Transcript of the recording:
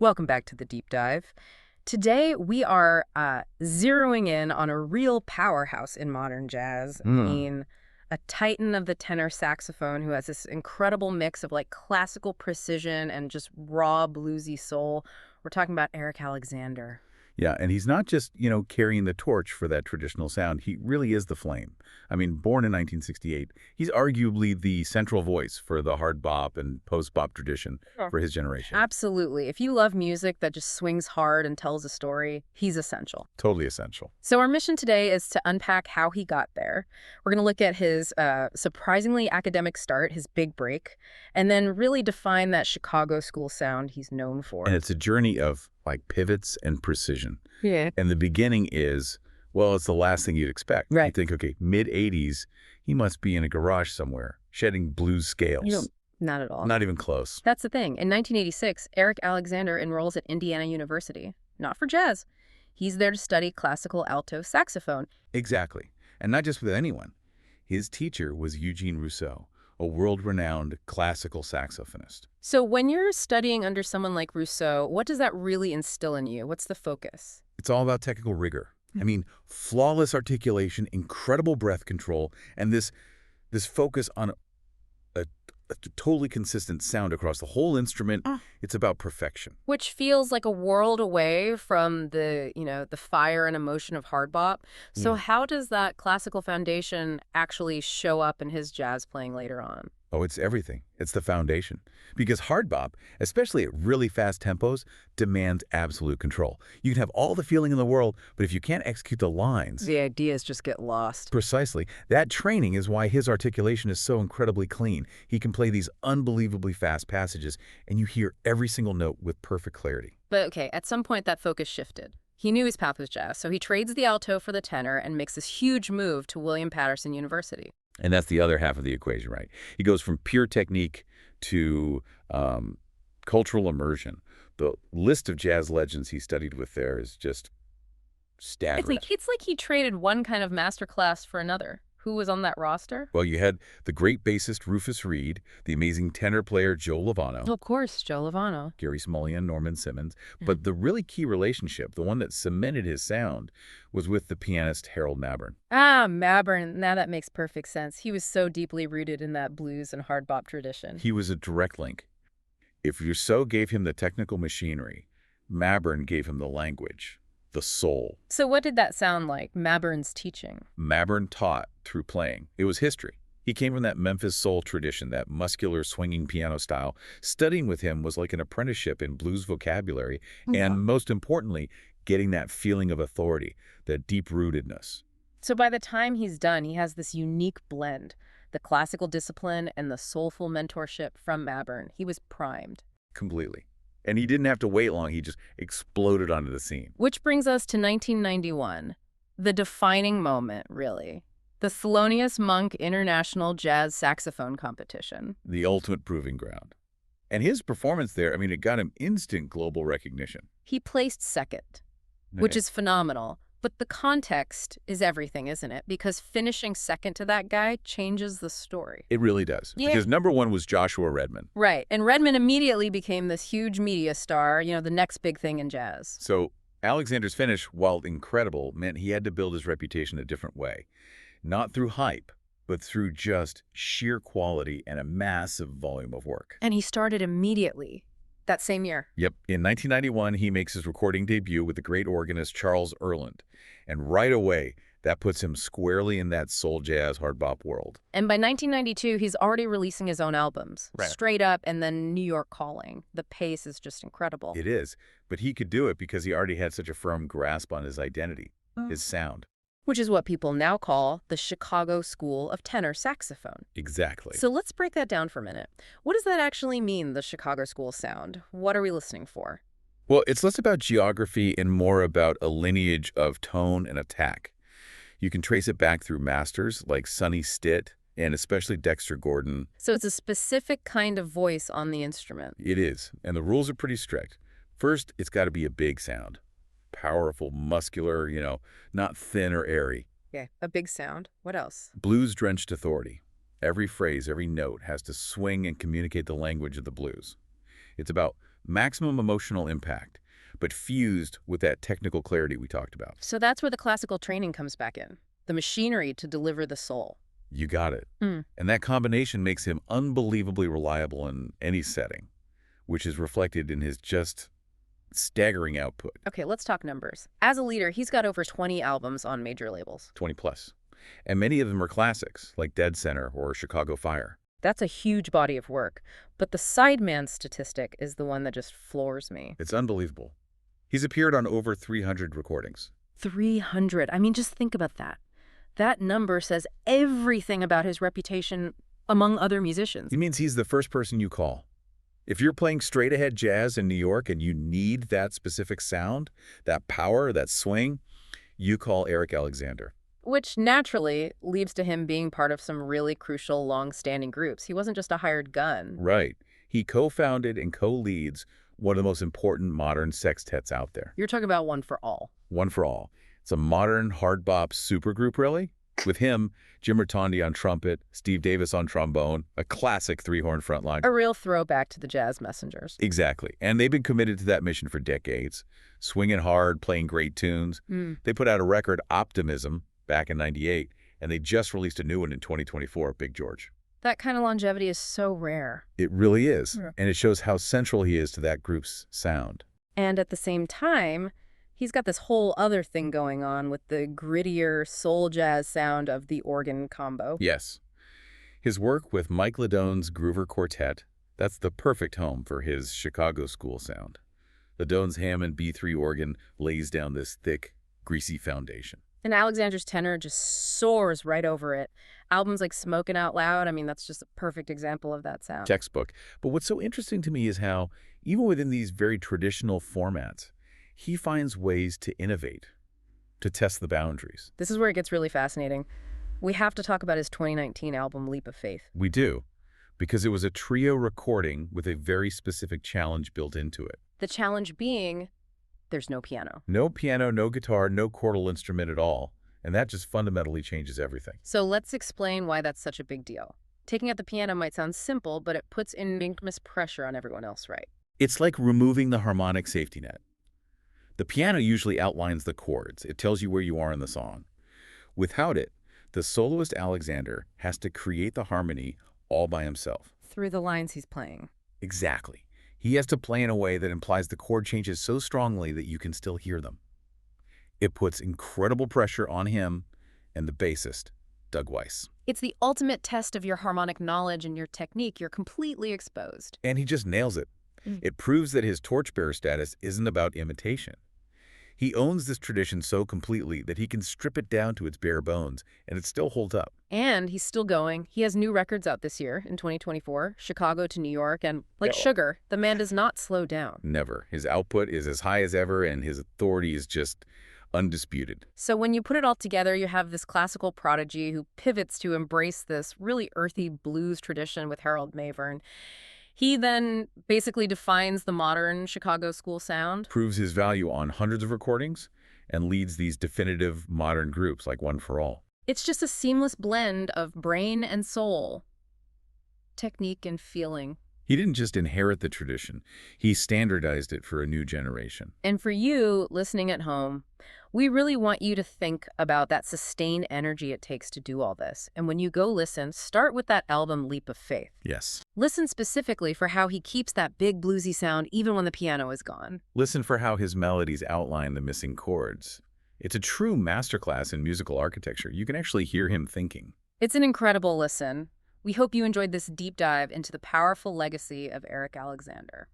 Welcome back to the deep dive. Today we are zeroing in on a real powerhouse in modern jazz. I Hmm. mean, a titan of the tenor saxophone who has this incredible mix of like classical precision and just raw bluesy soul. We're talking about Eric Alexander. Yeah, and he's not just, carrying the torch for that traditional sound. He really is the flame. I mean, born in 1968, he's arguably the central voice for the hard bop and post-bop tradition Sure. for his generation. Absolutely. If you love music that just swings hard and tells a story, he's essential. Totally essential. So our mission today is to unpack how he got there. We're going to look at his surprisingly academic start, his big break, and then really define that Chicago school sound he's known for. And it's a journey of, like, pivots and precision. Yeah. And the beginning is, well, it's the last thing you'd expect. Right. You think, okay, mid-'80s, he must be in a garage somewhere, shedding blues scales. Not at all. Not even close. That's the thing. In 1986, Eric Alexander enrolls at Indiana University. Not for jazz. He's there to study classical alto saxophone. Exactly. And not just with anyone. His teacher was Eugene Rousseau, a world-renowned classical saxophonist. So when you're studying under someone like Rousseau, what does that really instill in you? What's the focus? It's all about technical rigor. I mean, flawless articulation, incredible breath control, and this focus on a totally consistent sound across the whole instrument. It's about perfection. Which feels like a world away from the fire and emotion of hard bop. So how does that classical foundation actually show up in his jazz playing later on? Oh, it's everything. It's the foundation. Because hard bop, especially at really fast tempos, demands absolute control. You can have all the feeling in the world, but if you can't execute the lines... The ideas just get lost. Precisely. That training is why his articulation is so incredibly clean. He can play these unbelievably fast passages, and you hear every single note with perfect clarity. But okay, at some point that focus shifted. He knew his path was jazz, so he trades the alto for the tenor and makes this huge move to William Paterson University. And that's the other half of the equation, right? He goes from pure technique to cultural immersion. The list of jazz legends he studied with there is just staggering. It's like he traded one kind of masterclass for another. Who was on that roster? Well, you had the great bassist Rufus Reid, the amazing tenor player Joe Lovano, Of course, Joe Lovano. Gary Smulyan, Norman Simmons. But the really key relationship, the one that cemented his sound, was with the pianist Harold Mabern. Ah, Mabern. Now that makes perfect sense. He was so deeply rooted in that blues and hard bop tradition. He was a direct link. If Rousseau gave him the technical machinery, Mabern gave him the language, the soul. So what did that sound like, Mabern's teaching? Mabern taught through playing. It was history. He came from that Memphis soul tradition, that muscular swinging piano style. Studying with him was like an apprenticeship in blues vocabulary, and most importantly, getting that feeling of authority, that deep-rootedness. So by the time he's done, he has this unique blend, the classical discipline and the soulful mentorship from Mabern. He was primed. Completely. And he didn't have to wait long. He just exploded onto the scene. Which brings us to 1991, the defining moment, really. The Thelonious Monk International Jazz Saxophone Competition. The ultimate proving ground. And his performance there, I mean, it got him instant global recognition. He placed second, which is phenomenal. But the context is everything, isn't it? Because finishing second to that guy changes the story. It really does. Yeah. Because number one was Joshua Redman. Right. And Redman immediately became this huge media star, the next big thing in jazz. So Alexander's finish, while incredible, meant he had to build his reputation a different way. Not through hype, but through just sheer quality and a massive volume of work. And he started immediately. That same year. Yep. In 1991, he makes his recording debut with the great organist Charles Earland. And right away, that puts him squarely in that soul jazz hard bop world. And by 1992, he's already releasing his own albums. Right. Straight Up and then New York Calling. The pace is just incredible. It is. But he could do it because he already had such a firm grasp on his identity, his sound. Which is what people now call the Chicago School of Tenor Saxophone. Exactly. So let's break that down for a minute. What does that actually mean, the Chicago School sound? What are we listening for? Well, it's less about geography and more about a lineage of tone and attack. You can trace it back through masters like Sonny Stitt and especially Dexter Gordon. So it's a specific kind of voice on the instrument. It is, and the rules are pretty strict. First, it's got to be a big sound. Powerful, muscular, not thin or airy. Yeah, a big sound. What else? Blues-drenched authority. Every phrase, every note has to swing and communicate the language of the blues. It's about maximum emotional impact, but fused with that technical clarity we talked about. So that's where the classical training comes back in. The machinery to deliver the soul. You got it. Mm. And that combination makes him unbelievably reliable in any setting, which is reflected in his just staggering output. Okay, let's talk numbers. As a leader, he's got over 20 albums on major labels. 20 plus. And many of them are classics, like Dead Center or Chicago Fire. That's a huge body of work. But the sideman statistic is the one that just floors me. It's unbelievable. He's appeared on over 300 recordings. 300. I mean, just think about that. That number says everything about his reputation among other musicians. It means he's the first person you call. If you're playing straight-ahead jazz in New York and you need that specific sound, that power, that swing, you call Eric Alexander. Which naturally leads to him being part of some really crucial, long-standing groups. He wasn't just a hired gun. Right. He co-founded and co-leads one of the most important modern sextets out there. You're talking about One for All. One for All. It's a modern hard bop supergroup, really. With him, Jim Rotondi on trumpet, Steve Davis on trombone, a classic three-horn frontline. A real throwback to the Jazz Messengers. Exactly. And they've been committed to that mission for decades, swinging hard, playing great tunes. They put out a record, Optimism, back in '98, and they just released a new one in 2024, Big George. That kind of longevity is so rare. It really is, Yeah. and it shows how central he is to that group's sound. And at the same time, he's got this whole other thing going on with the grittier soul jazz sound of the organ combo. Yes. His work with Mike Ladone's Groover Quartet, that's the perfect home for his Chicago school sound. Ladone's Hammond B3 organ lays down this thick, greasy foundation. And Alexander's tenor just soars right over it. Albums like Smokin' Out Loud, I mean, that's just a perfect example of that sound. Textbook. But what's so interesting to me is how, even within these very traditional formats, he finds ways to innovate, to test the boundaries. This is where it gets really fascinating. We have to talk about his 2019 album, Leap of Faith. We do, because it was a trio recording with a very specific challenge built into it. The challenge being, there's no piano. No piano, no guitar, no chordal instrument at all. And that just fundamentally changes everything. So let's explain why that's such a big deal. Taking out the piano might sound simple, but it puts enormous pressure on everyone else, right? It's like removing the harmonic safety net. The piano usually outlines the chords. It tells you where you are in the song. Without it, the soloist Alexander has to create the harmony all by himself. Through the lines he's playing. Exactly. He has to play in a way that implies the chord changes so strongly that you can still hear them. It puts incredible pressure on him and the bassist, Doug Weiss. It's the ultimate test of your harmonic knowledge and your technique. You're completely exposed. And he just nails it. It proves that his torchbearer status isn't about imitation. He owns this tradition so completely that he can strip it down to its bare bones, and it still holds up. And he's still going. He has new records out this year in 2024, Chicago to New York, and like Yeah. Sugar, the man does not slow down. Never. His output is as high as ever, and his authority is just undisputed. So when you put it all together, you have this classical prodigy who pivots to embrace this really earthy blues tradition with Harold Mabern. He then basically defines the modern Chicago school sound. Proves his value on hundreds of recordings, and leads these definitive modern groups like One for All. It's just a seamless blend of brain and soul, technique and feeling. He didn't just inherit the tradition, he standardized it for a new generation. And for you listening at home, we really want you to think about that sustained energy it takes to do all this. And when you go listen, start with that album Leap of Faith. Yes. Listen specifically for how he keeps that big bluesy sound even when the piano is gone. Listen for how his melodies outline the missing chords. It's a true masterclass in musical architecture. You can actually hear him thinking. It's an incredible listen. We hope you enjoyed this deep dive into the powerful legacy of Eric Alexander.